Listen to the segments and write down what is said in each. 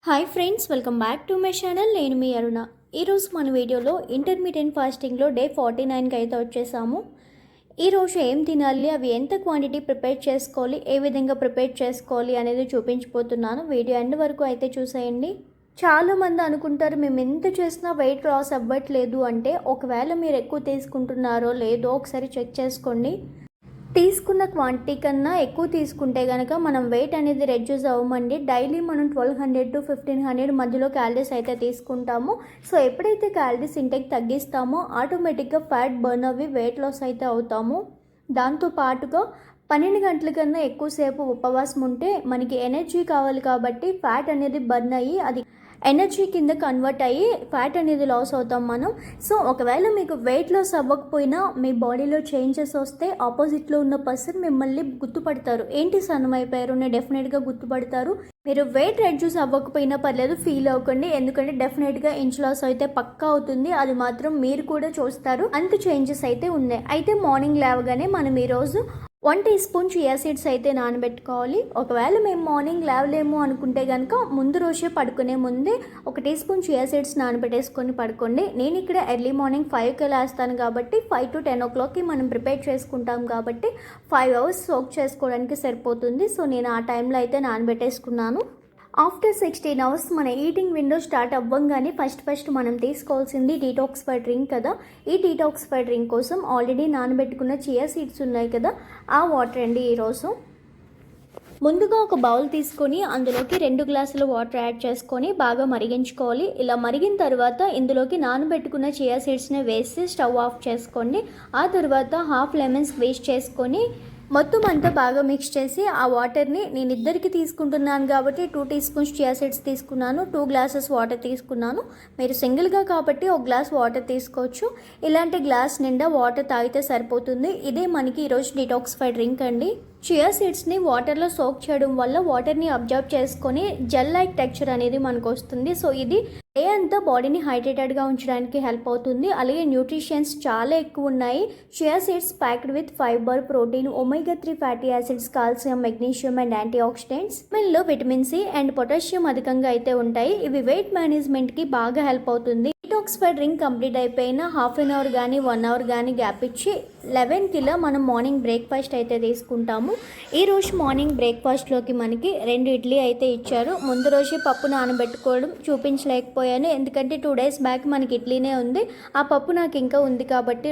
Hi friends, welcome back to my channel. నేను మీ అరుణ. ఈరోజు మన వీడియోలో ఇంటర్మీడియట్ ఫాస్టింగ్లో డే 49కి అయితే వచ్చేసాము. ఈరోజు ఏం తినాలి, అవి ఎంత క్వాంటిటీ ప్రిపేర్ చేసుకోవాలి, ఏ విధంగా ప్రిపేర్ చేసుకోవాలి అనేది చూపించిపోతున్నాను. వీడియో ఎండ్ వరకు అయితే చూసేయండి. చాలామంది అనుకుంటారు మేము ఎంత చేసినా వెయిట్ లాస్ అవ్వట్లేదు అంటే, ఒకవేళ మీరు ఎక్కువ తీసుకుంటున్నారో లేదో ఒకసారి చెక్ చేసుకోండి. తీసుకున్న క్వాంటిటీ కన్నా ఎక్కువ తీసుకుంటే కనుక మనం వెయిట్ అనేది రెడ్యూస్ అవ్వమండి. డైలీ మనం 1200 to 1500 మధ్యలో క్యాలరీస్ అయితే తీసుకుంటాము. సో ఎప్పుడైతే క్యాలరీస్ ఇంటేక్ తగ్గిస్తామో ఆటోమేటిక్గా ఫ్యాట్ బర్న్ అవి వెయిట్ లాస్ అయితే అవుతాము. దాంతో పాటుగా 12 గంటల కన్నా ఎక్కువసేపు ఉపవాసం ఉంటే మనకి ఎనర్జీ కావాలి కాబట్టి ఫ్యాట్ అనేది బర్న్ అయ్యి అది ఎనర్జీ కింద కన్వర్ట్ అయ్యి ఫ్యాట్ అనేది లాస్ అవుతాం మనం. సో ఒకవేళ మీకు వెయిట్ లాస్ అవ్వకపోయినా మీ బాడీలో చేంజెస్ వస్తే ఆపోజిట్లో ఉన్న పర్సన్ మిమ్మల్ని గుర్తుపడతారు. ఏంటి సన్నం అయిపోయారు అని డెఫినెట్గా గుర్తుపడతారు. మీరు వెయిట్ రెడ్యూస్ అవ్వకపోయినా పర్లేదు, ఫీల్ అవ్వకండి. ఎందుకంటే డెఫినెట్గా ఇంచ్ లాస్ అయితే పక్కా అవుతుంది. అది మాత్రం మీరు కూడా చూస్తారు. అంత చేంజెస్ అయితే ఉన్నాయి. అయితే మార్నింగ్ లేవగానే మనం ఈరోజు 1 teaspoon చియా సీడ్స్ అయితే నానబెట్టుకోవాలి. ఒకవేళ మేము మార్నింగ్ లేవలేము అనుకుంటే కనుక ముందు రోజే పడుకునే ముందే 1 teaspoon చియా సీడ్స్ నానబెట్టేసుకొని పడుకోండి. నేను ఇక్కడ ఎర్లీ మార్నింగ్ 5కి లేస్తాను కాబట్టి 5 to 10 o'clockకి మనం ప్రిపేర్ చేసుకుంటాం కాబట్టి 5 hours సోక్ చేసుకోవడానికి సరిపోతుంది. సో నేను ఆ టైంలో అయితే నానబెట్టేసుకున్నాను. ఆఫ్టర్ 16 hours మన ఈటింగ్ విండో స్టార్ట్ అవ్వంగానే ఫస్ట్ మనం తీసుకోవాల్సింది డీటాక్సిఫై డ్రింక్ కదా. ఈ డీటాక్సిఫై డ్రింక్ కోసం ఆల్రెడీ నానబెట్టుకున్న చియా సీడ్స్ ఉన్నాయి కదా, ఆ వాటర్ అండి. ఈరోజు ముందుగా ఒక బౌల్ తీసుకొని అందులోకి 2 గ్లాసుల వాటర్ యాడ్ చేసుకొని బాగా మరిగించుకోవాలి. ఇలా మరిగిన తర్వాత ఇందులోకి నానబెట్టుకున్న చియా సీడ్స్ని వేసి స్టవ్ ఆఫ్ చేసుకోండి. ఆ తర్వాత హాఫ్ లెమన్ స్క్వీజ్ చేసుకొని మొత్తం అంతా బాగా మిక్స్ చేసి ఆ వాటర్ని నేను ఇద్దరికి తీసుకుంటున్నాను కాబట్టి 2 teaspoons చియా సీడ్స్ తీసుకున్నాను, 2 glasses వాటర్ తీసుకున్నాను. మీరు సింగిల్గా కాబట్టి 1 glass వాటర్ తీసుకోవచ్చు. ఇలాంటి గ్లాస్ నిండా వాటర్ తాగితే సరిపోతుంది. ఇదే మనకి ఈరోజు డిటాక్సిఫై డ్రింక్ అండి. చియా సీడ్స్ని వాటర్లో సోక్ చేయడం వల్ల వాటర్ని అబ్జర్వ్ చేసుకొని జెల్ లైక్ టెక్స్చర్ అనేది మనకు వస్తుంది. సో ఇది డే అంతా బాడీని హైడ్రేటెడ్గా ఉంచడానికి హెల్ప్ అవుతుంది. అలాగే న్యూట్రిషన్స్ చాలా ఎక్కువ ఉన్నాయి. Chia seeds packed with fibre, protein, omega 3 fatty acids, calcium, magnesium and antioxidants. వీటిలో విటమిన్ సి అండ్ పొటాషియం అధికంగా అయితే ఉంటాయి. ఇవి వెయిట్ మేనేజ్మెంట్కి బాగా హెల్ప్ అవుతుంది. డిటాక్సిఫై డ్రింక్ కంప్లీట్ అయిపోయిన హాఫ్ అన్ అవర్ కానీ 1 hour కానీ గ్యాప్ ఇచ్చి 11కి మనం మార్నింగ్ బ్రేక్ఫాస్ట్ అయితే తీసుకుంటాము. ఈరోజు మార్నింగ్ బ్రేక్ఫాస్ట్లోకి మనకి 2 ఇడ్లీ అయితే ఇచ్చారు. ముందు రోజే పప్పు నానబెట్టుకోవడం చూపించలేకపోయాను, ఎందుకంటే 2 days బ్యాక్ మనకి ఇడ్లీనే ఉంది. ఆ పప్పు నాకు ఇంకా ఉంది కాబట్టి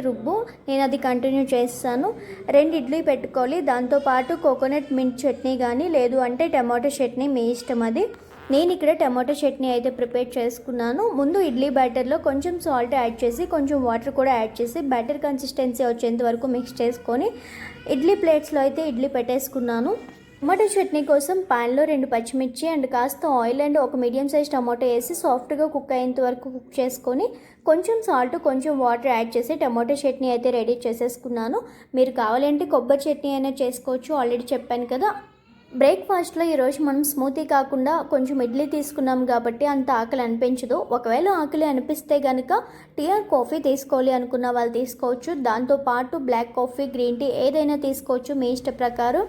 నేను అది కంటిన్యూ చేస్తాను. 2 ఇడ్లీ పెట్టుకోవాలి. దాంతోపాటు కోకోనట్ మింట్ చట్నీ కానీ లేదు అంటే టమాటో చట్నీ, మీ ఇష్టం అది. నేను ఇక్కడ టమాటో చట్నీ అయితే ప్రిపేర్ చేసుకున్నాను. ముందు ఇడ్లీ బ్యాటర్లో కొంచెం సాల్ట్ యాడ్ చేసి కొంచెం వాటర్ కూడా యాడ్ చేసి బ్యాటర్ కన్సిస్టెన్సీ వచ్చేంత వరకు మిక్స్ చేసుకొని ఇడ్లీ ప్లేట్స్లో అయితే ఇడ్లీ పెట్టేసుకున్నాను. టమాటో చట్నీ కోసం ప్యాన్లో 2 పచ్చిమిర్చి అండ్ కాస్త ఆయిల్ అండ్ ఒక మీడియం సైజ్ టమాటో వేసి సాఫ్ట్గా కుక్ అయ్యేంత వరకు కుక్ చేసుకొని కొంచెం సాల్ట్, కొంచెం వాటర్ యాడ్ చేసి టమాటో చట్నీ అయితే రెడీ చేసేసుకున్నాను. మీరు కావాలంటే కొబ్బరి చట్నీ అయినా చేసుకోవచ్చు, ఆల్రెడీ చెప్పాను కదా. బ్రేక్ఫాస్ట్లో ఈరోజు మనం స్మూతీ కాకుండా కొంచెం ఇడ్లీ తీసుకున్నాం కాబట్టి అంత ఆకలి అనిపించదు. ఒకవేళ ఆకలి అనిపిస్తే కనుక టీ ఆర్ కాఫీ తీసుకోవాలి అనుకున్న వాళ్ళు తీసుకోవచ్చు. దాంతోపాటు బ్లాక్ కాఫీ, గ్రీన్ టీ ఏదైనా తీసుకోవచ్చు మీ ఇష్ట ప్రకారం.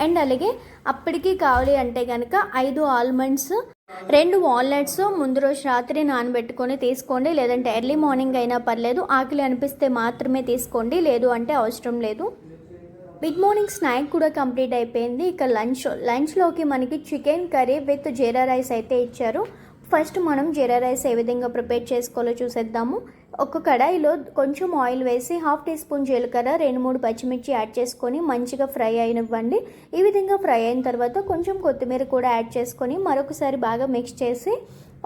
అండ్ అలాగే అప్పటికి కావాలి అంటే కనుక 5 ఆల్మండ్స్, 2 వాల్నట్స్ ముందు రోజు రాత్రి నానబెట్టుకొని తీసుకోండి. లేదంటే ఎర్లీ మార్నింగ్ అయినా పర్లేదు. ఆకలి అనిపిస్తే మాత్రమే తీసుకోండి, లేదు అంటే అవసరం లేదు. మిడ్ మార్నింగ్ స్నాక్ కూడా కంప్లీట్ అయిపోయింది. ఇక లంచ్లోకి మనకి chicken curry with jeera rice అయితే ఇచ్చారు. ఫస్ట్ మనం జీరా రైస్ ఏ విధంగా ప్రిపేర్ చేసుకోవాలో చూసేద్దాము. ఒక కడాయిలో కొంచెం ఆయిల్ వేసి 1/2 teaspoon జీలకర్ర, 2-3 పచ్చిమిర్చి యాడ్ చేసుకొని మంచిగా ఫ్రై అయినవ్వండి. ఈ విధంగా ఫ్రై అయిన తర్వాత కొంచెం కొత్తిమీర కూడా యాడ్ చేసుకొని మరొకసారి బాగా మిక్స్ చేసి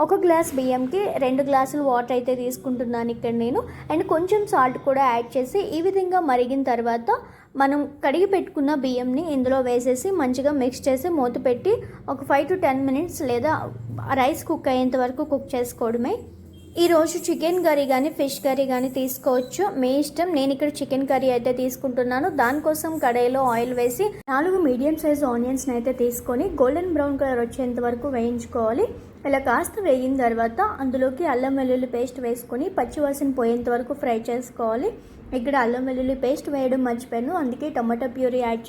1 గ్లాస్ బియ్యంకి 2 గ్లాసులు వాటర్ అయితే తీసుకుంటున్నాను ఇక్కడ నేను. అండ్ కొంచెం సాల్ట్ కూడా యాడ్ చేసి ఈ విధంగా మరిగిన తర్వాత మనం కడిగి పెట్టుకున్న బియ్యంని ఇందులో వేసేసి మంచిగా మిక్స్ చేసి మూత పెట్టి ఒక 5 to 10 minutes లేదా రైస్ కుక్ అయ్యేంత వరకు కుక్ చేసుకోవడమే. ఈరోజు చికెన్ కర్రీ కానీ ఫిష్ కర్రీ కానీ తీసుకోవచ్చు, మీ ఇష్టం. నేను ఇక్కడ చికెన్ కర్రీ అయితే తీసుకుంటున్నాను. దానికోసం కడాయిలో ఆయిల్ వేసి 4 మీడియం సైజ్ ఆనియన్స్ని అయితే తీసుకొని గోల్డెన్ బ్రౌన్ కలర్ వచ్చేంత వరకు వేయించుకోవాలి. ఇలా కాస్త వేగిన తర్వాత అందులోకి అల్లం వెల్లుల్లి పేస్ట్ వేసుకొని పచ్చివాసన పోయేంత వరకు ఫ్రై చేసుకోవాలి. ఇక్కడ అల్లం వెల్లుల్లి పేస్ట్ వేయడం మర్చిపోయాను, అందుకే టమాటో ప్యూరీ యాడ్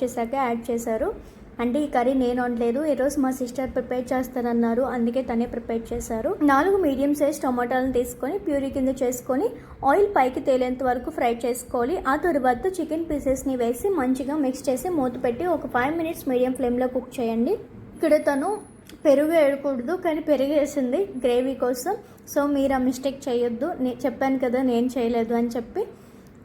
చేశారు. అంటే ఈ కర్రీ నేను వండలేదు, ఈరోజు మా సిస్టర్ ప్రిపేర్ చేస్తానన్నారు, అందుకే తనే ప్రిపేర్ చేశారు. 4 మీడియం సైజ్ టమాటాలను తీసుకొని ప్యూరీ కింద చేసుకొని ఆయిల్ పైకి తేలేంత వరకు ఫ్రై చేసుకోవాలి. ఆ తర్వాత చికెన్ పీసెస్ని వేసి మంచిగా మిక్స్ చేసి మూత పెట్టి ఒక 5 మినిట్స్ మీడియం ఫ్లేమ్లో కుక్ చేయండి. ఇక్కడ తను పెరుగు వేయకూడదు, కానీ పెరుగు వేసింది గ్రేవీ కోసం. సో మీరు ఆ మిస్టేక్ చేయొద్దు, చెప్పాను కదా నేను చేయలేదు అని చెప్పి.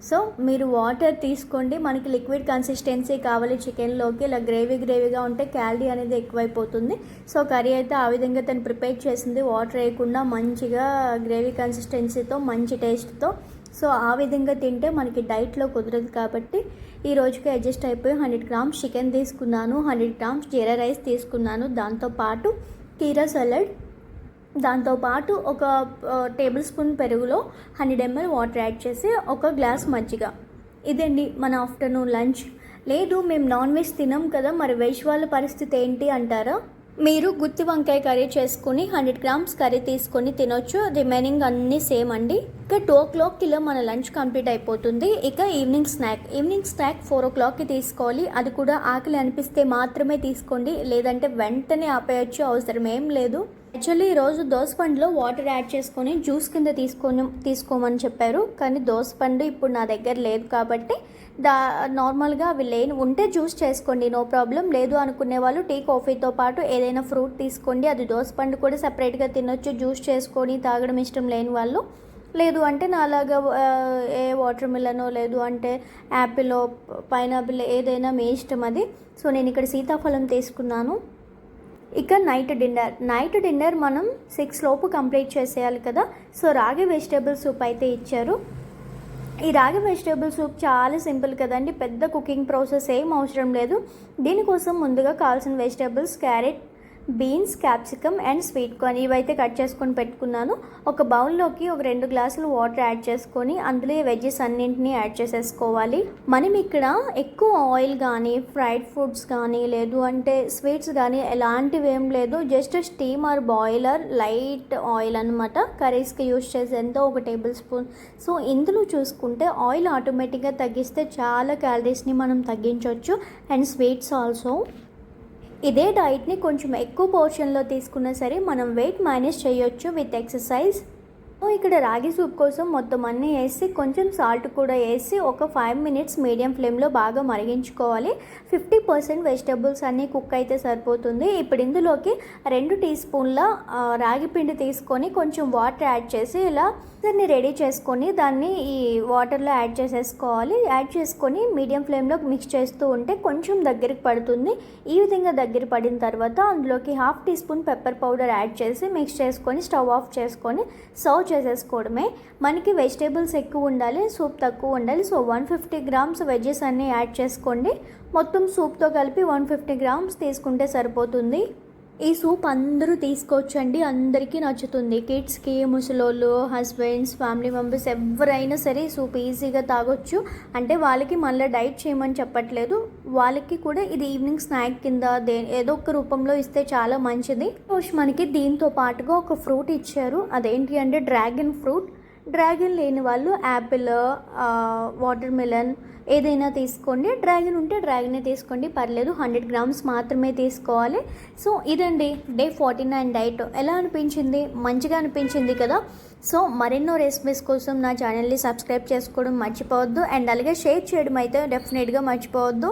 సో మీరు వాటర్ తీసుకోండి, మనకి లిక్విడ్ కన్సిస్టెన్సీ కావాలి చికెన్లోకి. ఇలా గ్రేవీగా ఉంటే క్యాలరీ అనేది ఎక్కువైపోతుంది. సో కర్రీ అయితే ఆ విధంగా తను ప్రిపేర్ చేసింది, వాటర్ వేయకుండా మంచిగా గ్రేవీ కన్సిస్టెన్సీతో మంచి టేస్ట్తో. సో ఆ విధంగా తింటే మనకి డైట్లో కుదరదు కాబట్టి ఈ రోజుకి అడ్జస్ట్ అయిపోయి 100 గ్రామ్స్ చికెన్ తీసుకున్నాను, 100 గ్రామ్స్ జీరా రైస్ తీసుకున్నాను, దాంతోపాటు కీరా సలాడ్, దాంతోపాటు ఒక టేబుల్ స్పూన్ పెరుగులో 100 ml వాటర్ యాడ్ చేసి ఒక గ్లాస్ మజ్జిగ. ఇదండి మన ఆఫ్టర్నూన్ లంచ్. లేదు మేము నాన్ వెజ్ తినాం కదా, మరి వెజ్ వాళ్ళ పరిస్థితి ఏంటి అంటారా? మీరు గుత్తి వంకాయ కర్రీ చేసుకుని 100 గ్రామ్స్ కర్రీ తీసుకొని తినొచ్చు, రిమైనింగ్ అన్నీ సేమ్ అండి. ఇక 2 o'clockకి ఇలా మన లంచ్ కంప్లీట్ అయిపోతుంది. ఇక ఈవినింగ్ స్నాక్ 4 o'clockకి తీసుకోవాలి. అది కూడా ఆకలి అనిపిస్తే మాత్రమే తీసుకోండి, లేదంటే వెంటనే ఆపేయచ్చు, అవసరం ఏం లేదు. యాక్చువల్లీ ఈరోజు దోసపండులో వాటర్ యాడ్ చేసుకొని జ్యూస్ కింద తీసుకోమని చెప్పారు, కానీ దోసపండు ఇప్పుడు నా దగ్గర లేదు కాబట్టి నార్మల్గా అవి ఉంటే జ్యూస్ చేసుకోండి, నో ప్రాబ్లం. లేదు అనుకునే వాళ్ళు టీ కాఫీతో పాటు ఏదైనా ఫ్రూట్ తీసుకోండి. అది దోసపండు కూడా సపరేట్గా తినొచ్చు, జ్యూస్ చేసుకొని తాగడం ఇష్టం లేని వాళ్ళు. లేదు అంటే నాలాగా ఏ వాటర్ మిలనో లేదు అంటే యాపిల్, పైనాపిల్ ఏదైనా మీ ఇష్టం అది. సో నేను ఇక్కడ సీతాఫలం తీసుకున్నాను. ఇక నైట్ డిన్నర్ మనం 6 లోపు కంప్లీట్ చేసేయాలి కదా. సో రాగి వెజిటేబుల్ సూప్ అయితే ఇచ్చారు. ఈ రాగి వెజిటేబుల్ సూప్ చాలా సింపుల్ కదండి, పెద్ద కుకింగ్ ప్రాసెస్ ఏం అవసరం లేదు. దీనికోసం ముందుగా కావాల్సిన vegetables carrot, beans, capsicum and sweet corn ఇవైతే కట్ చేసుకొని పెట్టుకున్నాను. ఒక బౌల్లోకి ఒక 2 గ్లాసులు వాటర్ యాడ్ చేసుకొని అందులో వెజ్జెస్ అన్నింటినీ యాడ్ చేసేసుకోవాలి. మనం ఇక్కడ ఎక్కువ ఆయిల్ కానీ ఫ్రైడ్ ఫుడ్స్ కానీ లేదు అంటే స్వీట్స్ కానీ ఎలాంటివి ఏం లేదు, just steam or boiler light oil అనమాట. కర్రీస్కి యూజ్ చేసేంత ఒక టేబుల్ స్పూన్. సో ఇందులో చూసుకుంటే ఆయిల్ ఆటోమేటిక్గా తగ్గిస్తే చాలా క్యాలరీస్ని మనం తగ్గించవచ్చు అండ్ స్వీట్స్ ఆల్సో. ఇదే డైట్ని కొంచెం ఎక్కువ పోర్షన్లో తీసుకున్నా సరే మనం వెయిట్ మేనేజ్ చేయొచ్చు విత్ ఎక్సర్సైజ్. ఇక్కడ రాగి సూప్ కోసం మొత్తం అన్నీ వేసి కొంచెం సాల్ట్ కూడా వేసి ఒక 5 మినిట్స్ మీడియం ఫ్లేమ్లో బాగా మరిగించుకోవాలి. 50% వెజిటబుల్స్ అన్నీ కుక్ అయితే సరిపోతుంది. ఇప్పుడు ఇందులోకి 2 టీ స్పూన్ల రాగి పిండి తీసుకొని కొంచెం వాటర్ యాడ్ చేసి ఇలా దాన్ని రెడీ చేసుకొని దాన్ని ఈ వాటర్లో యాడ్ చేసేసుకోవాలి. యాడ్ చేసుకొని మీడియం ఫ్లేమ్లో మిక్స్ చేస్తూ ఉంటే కొంచెం దగ్గరికి పడుతుంది. ఈ విధంగా దగ్గర పడిన తర్వాత అందులోకి 1/2 teaspoon pepper powder add చేసి మిక్స్ చేసుకొని స్టవ్ ఆఫ్ చేసుకొని సర్వ్ చేసేసుకోవడమే. మనకి వెజిటేబుల్స్ ఎక్కువ ఉండాలి, సూప్ తక్కువ ఉండాలి. సో 150 గ్రామ్స్ వెజ్జెస్ అన్నీ యాడ్ చేసుకోండి. మొత్తం సూప్తో కలిపి 150 గ్రామ్స్ తీసుకుంటే సరిపోతుంది. ఈ సూప్ అందరూ తీసుకోవచ్చండి, అందరికీ నచ్చుతుంది. కిడ్స్కి, ముసలోళ్ళు, హస్బెండ్స్, ఫ్యామిలీ మెంబర్స్ ఎవరైనా సరే ఈ సూప్ ఈజీగా తాగొచ్చు. అంటే వాళ్ళకి మళ్ళీ డైట్ చేయమని చెప్పట్లేదు, వాళ్ళకి కూడా ఇది ఈవినింగ్ స్నాక్ కింద ఏదో ఒక రూపంలో ఇస్తే చాలా మంచిది. మనకి దీంతో పాటుగా ఒక ఫ్రూట్ ఇచ్చారు, అదేంటి అంటే డ్రాగన్ ఫ్రూట్. డ్రాగన్ లేని వాళ్ళు యాపిల్, వాటర్ మిలన్ ఏదైనా తీసుకోండి. డ్రాగన్ ఉంటే డ్రాగనే తీసుకోండి, పర్లేదు. 100 గ్రామ్స్ మాత్రమే తీసుకోవాలి. సో ఇదండి డే 49 డైట్. ఎలా అనిపించింది? మంచిగా అనిపించింది కదా. సో మరెన్నో రెసిపీస్ కోసం నా ఛానల్ని సబ్స్క్రైబ్ చేసుకోవడం మర్చిపోవద్దు అండ్ అలాగే షేర్ చేయడం అయితే డెఫినెట్గా మర్చిపోవద్దు.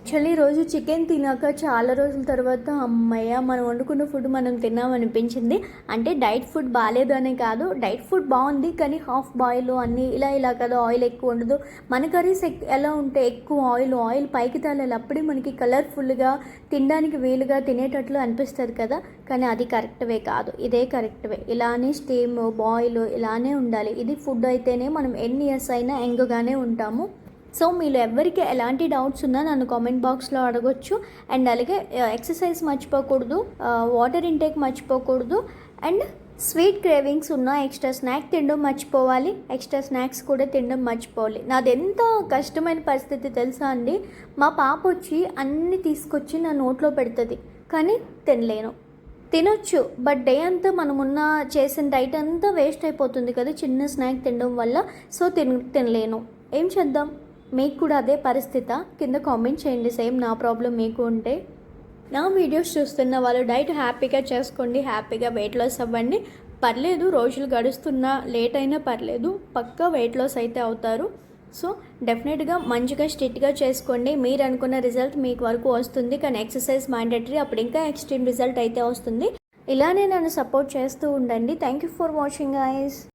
యాక్చువల్లీ ఈరోజు చికెన్ తినాక చాలా రోజుల తర్వాత అమ్మయ్య మనం వండుకున్న ఫుడ్ మనం తిన్నామనిపించింది. అంటే డైట్ ఫుడ్ బాగాలేదు అనే కాదు, డైట్ ఫుడ్ బాగుంది కానీ హాఫ్ బాయిల్ అన్నీ ఇలా కదా, ఆయిల్ ఎక్కువ ఉండదు. మన కర్రీస్ ఎలా ఉంటే ఎక్కువ ఆయిల్ పైకి తేలాలి, అప్పుడే మనకి కలర్ఫుల్గా తినడానికి వీలుగా తినేటట్లు అనిపిస్తుంది కదా. కానీ అది కరెక్ట్ వే కాదు, ఇదే కరెక్ట్ వే. ఇలానే స్టీమ్, బాయిల్ ఇలానే ఉండాలి. ఇది ఫుడ్ అయితేనే మనం ఎన్ని ఇయర్స్ అయినా యంగ్గానే ఉంటాము. సో మీరు ఎవరికి ఎలాంటి డౌట్స్ ఉన్నా నన్ను కామెంట్ బాక్స్లో అడగొచ్చు. అండ్ అలాగే ఎక్సర్సైజ్ మర్చిపోకూడదు, వాటర్ ఇంటేక్ మర్చిపోకూడదు అండ్ స్వీట్ క్రేవింగ్స్ ఉన్న ఎక్స్ట్రా స్నాక్ తినడం మర్చిపోవాలి. ఎక్స్ట్రా స్నాక్స్ కూడా తినడం మర్చిపోవాలి. నాది ఎంత కష్టమైన పరిస్థితి తెలుసా అండి. మా పాప వచ్చి అన్నీ తీసుకొచ్చి నా నోట్లో పెడుతుంది, కానీ తినొచ్చు బట్ డే అంతా మనమున్న చేసిన డైట్ అంతా వేస్ట్ అయిపోతుంది కదా చిన్న స్నాక్ తినడం వల్ల. సో తినలేను, ఏం చేద్దాం? మీకు కూడా అదే పరిస్థితి? కింద కామెంట్ చేయండి, సేమ్ నా ప్రాబ్లం మీకు ఉంటే. నా వీడియోస్ చూస్తున్న వాళ్ళు డైట్ హ్యాపీగా చేసుకోండి, హ్యాపీగా వెయిట్ లాస్ అవ్వండి. పర్లేదు, రోజులు గడుస్తున్నా లేట్ అయినా పర్లేదు, పక్కా వెయిట్ లాస్ అయితే అవుతారు. సో డెఫినెట్గా మంచిగా స్ట్రిక్ట్గా చేసుకోండి. మీరు అనుకున్న రిజల్ట్ మీకు వరకు వస్తుంది, కానీ ఎక్సర్సైజ్ మ్యాండేటరీ, అప్పుడు ఇంకా ఎక్స్ట్రీమ్ రిజల్ట్ అయితే వస్తుంది. ఇలానే నన్ను సపోర్ట్ చేస్తూ ఉండండి. Thank you for watching guys.